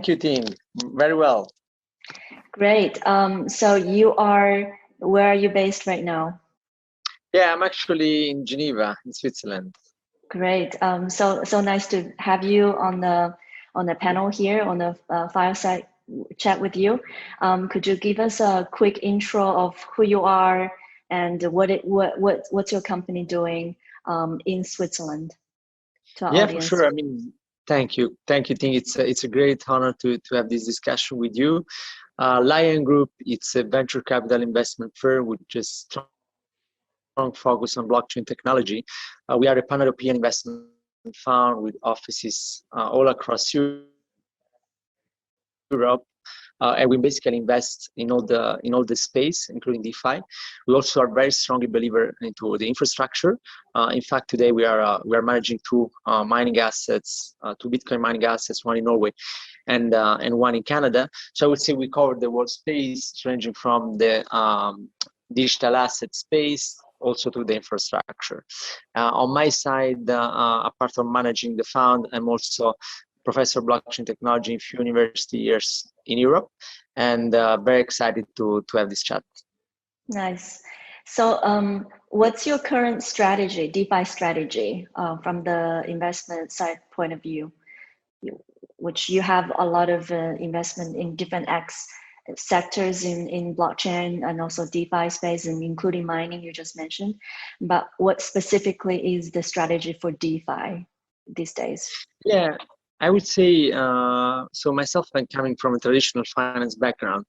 Thank you, team. Very well. Great. So where are you based right now? Yeah, I'm actually in Geneva, in Switzerland. Great. So nice to have you on the panel here on the fireside chat with you. Could you give us a quick intro of who you are and what's your company doing in Switzerland to our audience? For sure. I mean, thank you, Ting. It's a great honor to have this discussion with you. Lian Group, it's a venture capital investment firm with just strong focus on blockchain technology. We are a pan-European investment fund with offices all across Europe. And we basically invest in all the space, including DeFi. We also are very strongly believer into the infrastructure. In fact, today we are managing two mining assets, two Bitcoin mining assets, one in Norway and one in Canada. So I would say we cover the world space, ranging from the digital asset space also to the infrastructure. On my side, apart from managing the fund, I'm also professor of blockchain technology in a few university years in Europe, and very excited to have this chat. Nice. So what's your current strategy, DeFi strategy, from the investment side point of view, which you have a lot of investment in different sectors in blockchain and also DeFi space, and including mining you just mentioned. But what specifically is the strategy for DeFi these days? Yeah, I would say, so myself, I'm coming from a traditional finance background.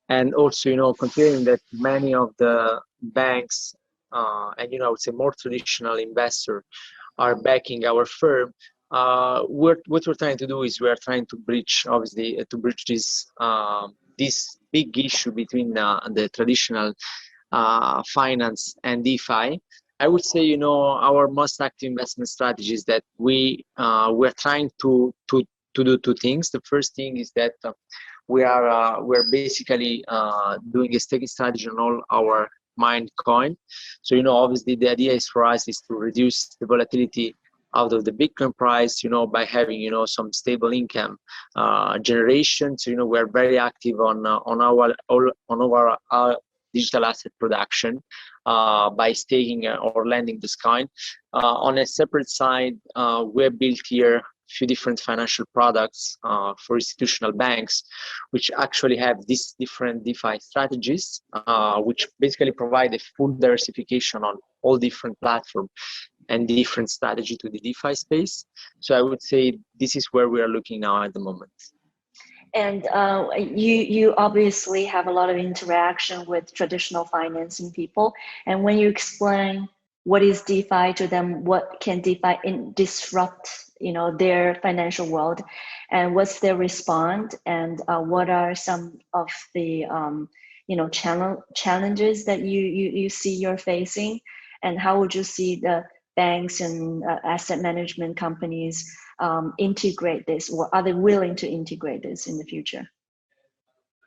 And also, considering that many of the banks and, I would say more traditional investors are backing our firm, what we're trying to do is we are trying to bridge, obviously, this big issue between the traditional finance and DeFi. I would say, our most active investment strategy is that we're trying to do two things. The first thing is that we're basically doing a staking strategy on all our mined coin. So, obviously the idea is for us is to reduce the volatility out of the Bitcoin price, by having, some stable income generation. So, we're very active on our digital asset production by staking or lending this coin. On a separate side, we're built here few different financial products for institutional banks, which actually have these different DeFi strategies, which basically provide a full diversification on all different platforms and different strategy to the DeFi space. So I would say this is where we are looking now at the moment. And you obviously have a lot of interaction with traditional financing people. And when you explain what is DeFi to them, what can DeFi disrupt, their financial world, and what's their response, and what are some of the challenges that you see you're facing, and how would you see the banks and asset management companies integrate this, or are they willing to integrate this in the future?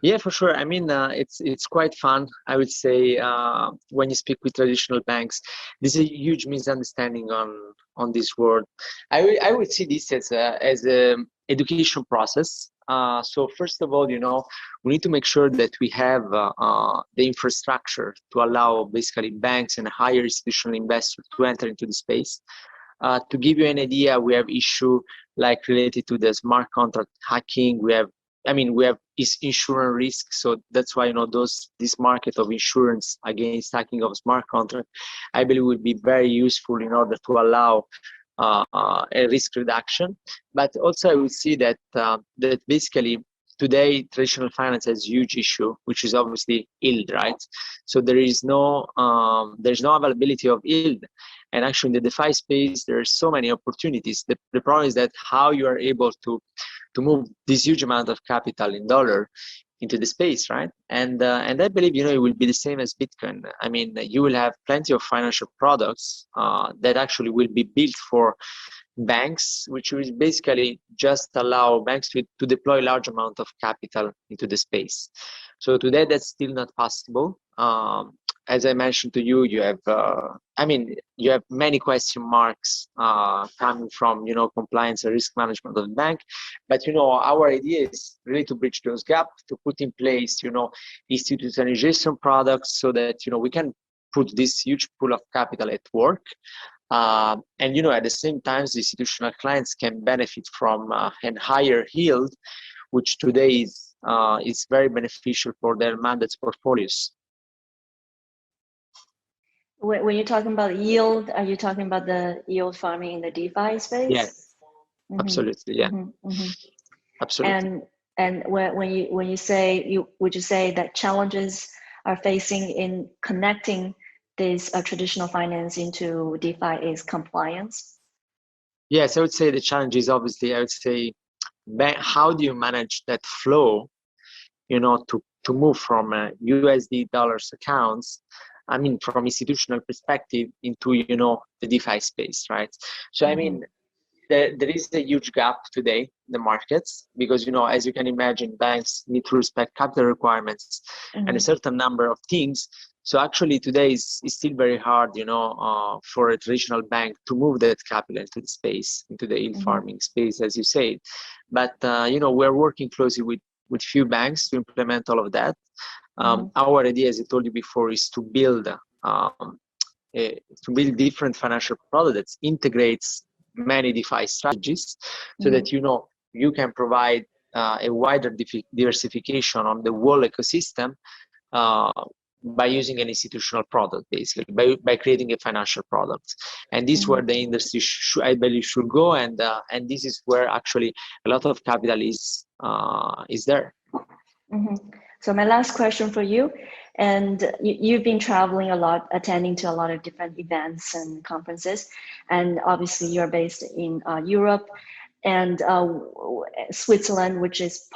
Yeah, for sure. I mean, it's quite fun. I would say when you speak with traditional banks, there's a huge misunderstanding on this word. I would see this as a education process. So first of all, we need to make sure that we have the infrastructure to allow basically banks and higher institutional investors to enter into the space. To give you an idea, we have issue like related to the smart contract hacking. We have insurance risk, so that's why this market of insurance against hacking of smart contract, I believe, would be very useful in order to allow a risk reduction. But also, I would see that that basically today traditional finance has a huge issue, which is obviously yield, right? So there's no availability of yield. And actually in the DeFi space, there are so many opportunities. The problem is that how you are able to move this huge amount of capital in dollar into the space, right? And I believe, it will be the same as Bitcoin. I mean, you will have plenty of financial products that actually will be built for banks, which will basically just allow banks to deploy large amount of capital into the space. So today that's still not possible. as I mentioned to you, you have, you have many question marks coming from, compliance and risk management of the bank. But, our idea is really to bridge those gaps, to put in place, institutionalization products so that, we can put this huge pool of capital at work. And, at the same time, the institutional clients can benefit from a higher yield, which today is very beneficial for their mandates portfolios. When you're talking about yield, are you talking about the yield farming in the DeFi space? Yes, absolutely. Yeah, absolutely. And when you say, would you say that challenges are facing in connecting this traditional finance into DeFi is compliance? Yes, I would say the challenge is obviously, I would say, how do you manage that flow, to move from USD dollars accounts, from institutional perspective into, the DeFi space, right? So, there is a huge gap today in the markets because, as you can imagine, banks need to respect capital requirements and a certain number of things. So actually today is still very hard, for a traditional bank to move that capital into the space, into the yield farming space, as you said. But, we're working closely with few banks to implement all of that. Our idea, as I told you before, is to build different financial products that integrates many DeFi strategies so that, you can provide a wider diversification on the whole ecosystem by using an institutional product, basically, by creating a financial product. And this is where the industry, I believe, should go. And this is where actually a lot of capital is there. So my last question for you, and you've been traveling a lot, attending to a lot of different events and conferences, and obviously you're based in Europe and Switzerland, which is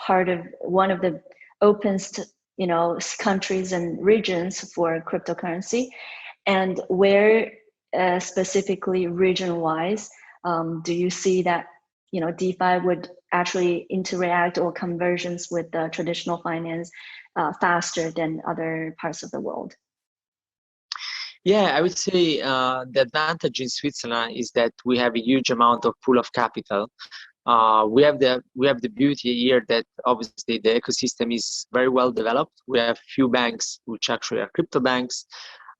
one of the openest, countries and regions for cryptocurrency. And where specifically region-wise, do you see that DeFi would actually interact or conversions with the traditional finance faster than other parts of the world? Yeah, I would say the advantage in Switzerland is that we have a huge amount of pool of capital. We have the beauty here that obviously the ecosystem is very well developed. We have few banks which actually are crypto banks.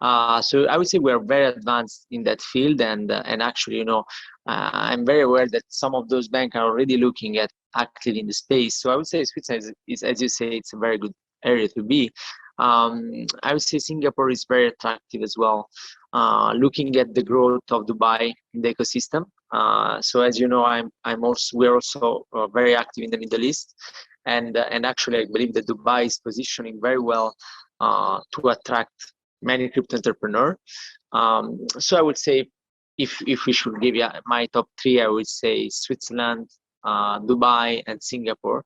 So I would say we're very advanced in that field, and actually, I'm very aware that some of those banks are already looking at actively in the space. So I would say Switzerland is, as you say, it's a very good area to be. I would say Singapore is very attractive as well. Looking at the growth of Dubai in the ecosystem. So as you know, we're also very active in the Middle East, and actually I believe that Dubai is positioning very well to attract many crypto entrepreneurs. So I would say if we should give my top three, I would say Switzerland, Dubai, and Singapore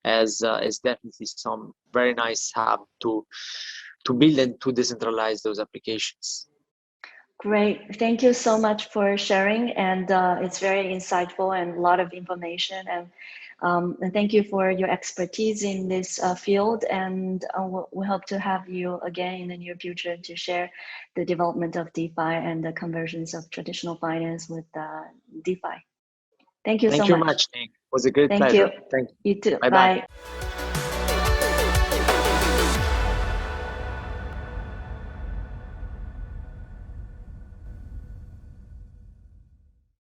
as definitely some very nice hub to build and to decentralize those applications. Great. Thank you so much for sharing. And it's very insightful and a lot of information. And thank you for your expertise in this field. And we hope to have you again in the near future to share the development of DeFi and the conversions of traditional finance with DeFi. Thank you so much. Thank you much, Nick. It was a great pleasure. Thank you. You too. Bye-bye. Bye.